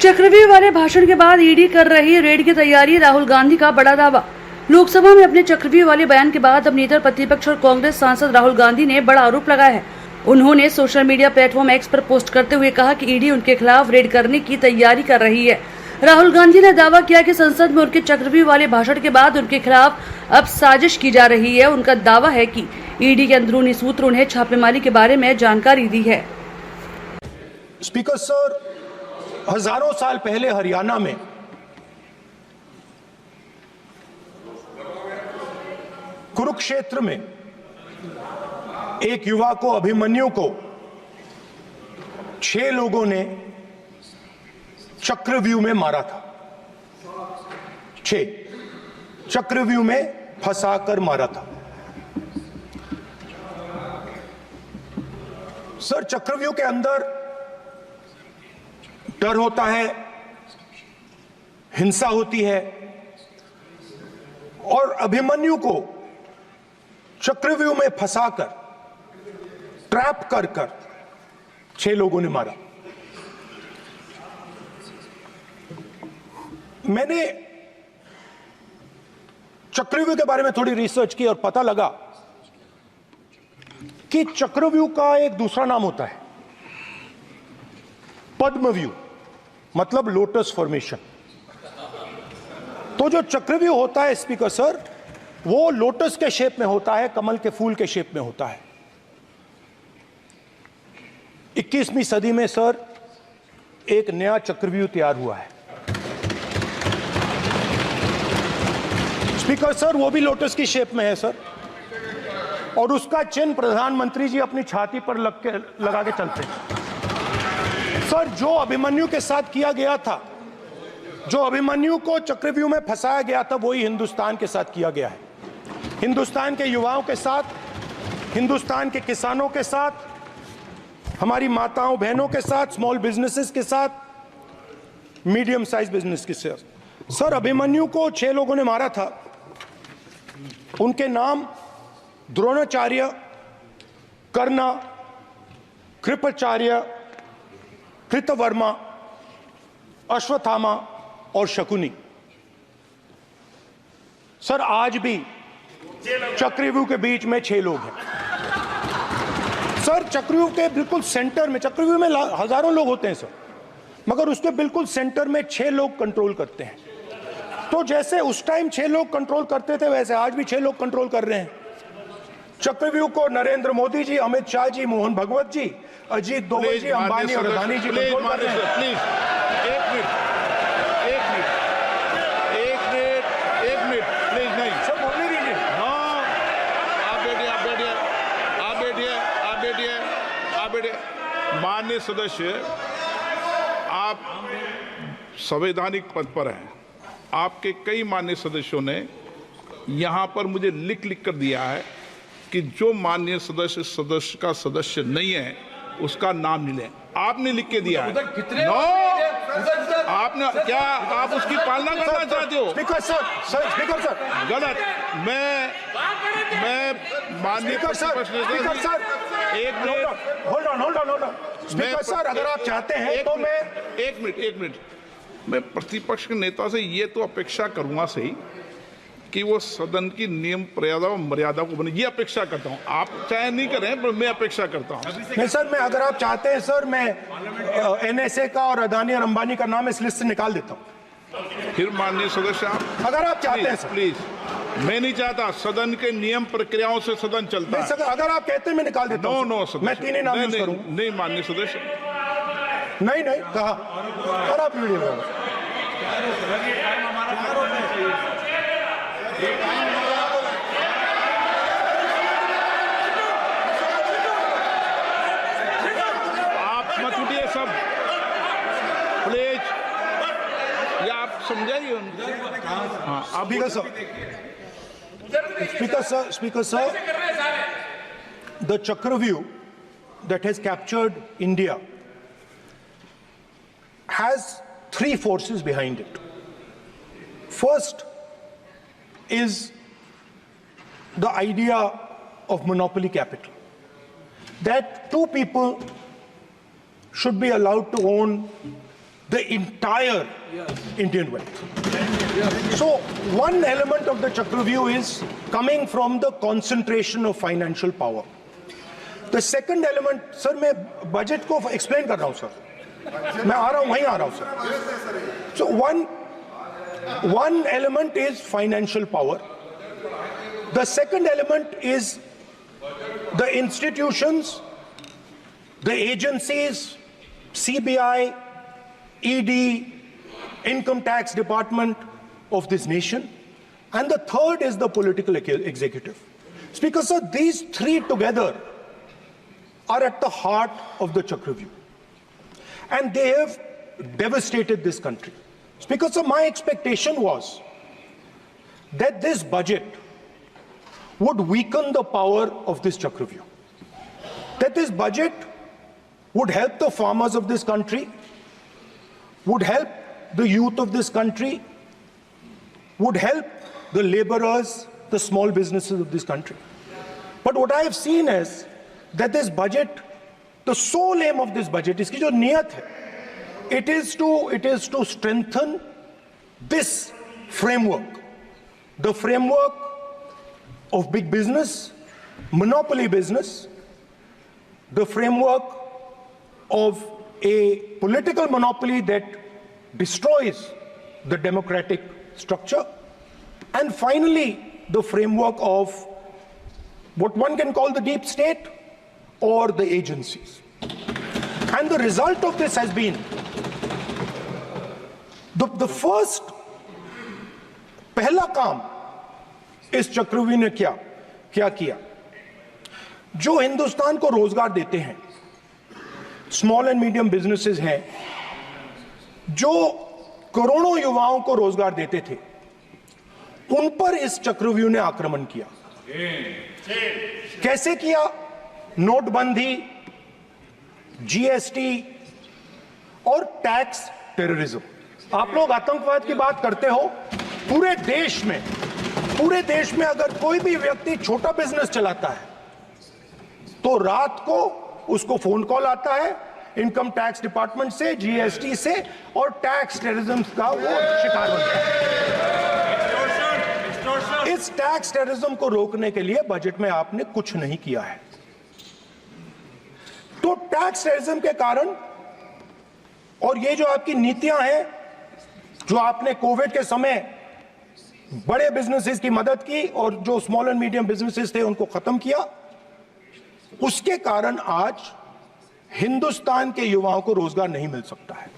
चक्रव्यूह वाले भाषण के बाद ईडी कर रही रेड की तैयारी, राहुल गांधी का बड़ा दावा। लोकसभा में अपने चक्रव्यूह वाले बयान के बाद अब नेता प्रतिपक्ष और कांग्रेस सांसद राहुल गांधी ने बड़ा आरोप लगाया है। उन्होंने सोशल मीडिया प्लेटफॉर्म एक्स पर पोस्ट करते हुए कहा कि ईडी उनके खिलाफ रेड करने की तैयारी कर रही है। राहुल गांधी ने दावा किया कि संसद में उनके चक्रव्यूह वाले भाषण के बाद उनके खिलाफ अब साजिश की जा रही है। उनका दावा है कि ईडी के अंदरूनी सूत्र उन्हें छापेमारी के बारे में जानकारी दी है। स्पीकर सर, हजारों साल पहले हरियाणा में कुरुक्षेत्र में एक युवा को, अभिमन्यु को 6 लोगों ने चक्रव्यूह में मारा था। 6 चक्रव्यूह में फंसाकर मारा था। सर, चक्रव्यूह के अंदर डर होता है, हिंसा होती है, और अभिमन्यु को चक्रव्यूह में फंसाकर, ट्रैप कर 6 लोगों ने मारा। मैंने चक्रव्यूह के बारे में थोड़ी रिसर्च की और पता लगा कि चक्रव्यूह का एक दूसरा नाम होता है पद्मव्यूह, मतलब लोटस फॉर्मेशन। तो जो चक्रव्यूह होता है स्पीकर सर, वो लोटस के शेप में होता है, कमल के फूल के शेप में होता है। 21वीं सदी में सर एक नया चक्रव्यूह तैयार हुआ है स्पीकर सर, वो भी लोटस की शेप में है सर, और उसका चिन्ह प्रधानमंत्री जी अपनी छाती पर लगा के चलते हैं। सर, जो अभिमन्यु के साथ किया गया था, जो अभिमन्यु को चक्रव्यूह में फंसाया गया था, वही हिंदुस्तान के साथ किया गया है। हिंदुस्तान के युवाओं के साथ, हिंदुस्तान के किसानों के साथ, हमारी माताओं बहनों के साथ, स्मॉल बिजनेसेस के साथ, मीडियम साइज बिजनेस के साथ। सर, अभिमन्यु को 6 लोगों ने मारा था। उनके नाम द्रोणाचार्य, कर्ण, कृपाचार्य, कृतवर्मा, अश्वत्थामा और शकुनी। सर, आज भी चक्रव्यूह के बीच में 6 लोग हैं। सर, चक्रव्यूह के बिल्कुल सेंटर में, चक्रव्यूह में हजारों लोग होते हैं सर, मगर उसके बिल्कुल सेंटर में 6 लोग कंट्रोल करते हैं। तो जैसे उस टाइम 6 लोग कंट्रोल करते थे, वैसे आज भी 6 लोग कंट्रोल कर रहे हैं। चक्रव्यूह को नरेंद्र मोदी जी, अमित शाह जी, मोहन भगवत जी, अजीत दोवल जी, अंबानी और अदानी जी कंट्रोल कर रहे हैं। प्लीज एक मिनट प्लीज। नहीं सब बोलने दीजिए। हाँ, आप बैठिए। माननीय सदस्य, आप संवैधानिक पद पर हैं। आपके कई माननीय सदस्यों ने यहां पर मुझे लिख कर दिया है कि जो माननीय सदस्य का सदस्य नहीं है उसका नाम नहीं लें। आपने लिख के दिया है। नो, आपने क्या, आप उसकी पालना करना चाहते हो? स्पीकर सर, गलत। मैं माननीय सर, एक minute, hold on. Speaker sir, अगर आप चाहते हैं तो मैं एक मिनट मैं प्रतिपक्ष के नेता से ये तो अपेक्षा करूंगा सही कि वो सदन की नियम मर्यादा को बने, ये अपेक्षा करता हूं। आप चाहे नहीं करें, पर मैं अपेक्षा करता हूं। नहीं सर, मैं, अगर आप चाहते हैं सर, मैं NSA का और अदानी और अंबानी का नाम इस लिस्ट से निकाल देता हूं। फिर माननीय सदस्य, आप अगर आप चाहते हैं सर। प्लीज, मैं नहीं चाहता। सदन के नियम प्रक्रियाओं से सदन चलता है। सर, अगर आप कहते हैं मैं निकाल देता हूं। नो मैं 3 ही नाम यूज करूंगा। नहीं माननीय सदस्य, नहीं कहा, और आप वीडियो आप मत उठिए सब, प्लीज। या आप समझाइए। हाँ, आप Speaker sir, the Chakravyu that has captured India has 3 forces behind it. First is the idea of monopoly capital, that 2 people should be allowed to own the entire Indian wealth. So one element of the Chakravyuh is coming from the concentration of financial power. The second element, sir, मैं budget को explain कर रहा हूँ sir. मैं आ रहा हूँ, वहीं आ रहा हूँ sir. So one element is financial power. The second element is the institutions, the agencies, CBI, ED, Income Tax Department of this nation. And the third is the political executive. Speaker, sir, these three together are at the heart of the Chakravyuh. And they have devastated this country. Speaker, sir, my expectation was that this budget would weaken the power of this Chakravyuh. That this budget would help the farmers of this country, would help the youth of this country, would help the laborers, the small businesses of this country. But what I have seen is that this budget, the sole aim of this budget, iski jo niyat hai, it is to strengthen this framework, the framework of big business, monopoly business, the framework of a political monopoly that destroys the democratic structure, and finally the framework of what one can call the deep state or the agencies. And the result of this has been the first पहला काम इस चक्रव्यूह ने क्या किया, जो हिंदुस्तान को रोजगार देते हैं, स्मॉल एंड मीडियम बिजनेसेस हैं, जो करोड़ों युवाओं को रोजगार देते थे, उन पर इस चक्रव्यूह ने आक्रमण किया। कैसे किया? नोटबंदी, जीएसटी और टैक्स टेररिज्म। आप लोग आतंकवाद की बात करते हो, पूरे देश में अगर कोई भी व्यक्ति छोटा बिजनेस चलाता है तो रात को उसको फोन कॉल आता है इनकम टैक्स डिपार्टमेंट से, जीएसटी से, और टैक्स टेररिज्म का वो शिकार बनता है। इस टैक्स टेररिज्म को रोकने के लिए बजट में आपने कुछ नहीं किया है। तो टैक्स टेररिज्म के कारण और ये जो आपकी नीतियां हैं, जो आपने कोविड के समय बड़े बिजनेसेस की मदद की और जो स्मॉल एंड मीडियम बिजनेसेस थे उनको खत्म किया, उसके कारण आज हिंदुस्तान के युवाओं को रोजगार नहीं मिल सकता है।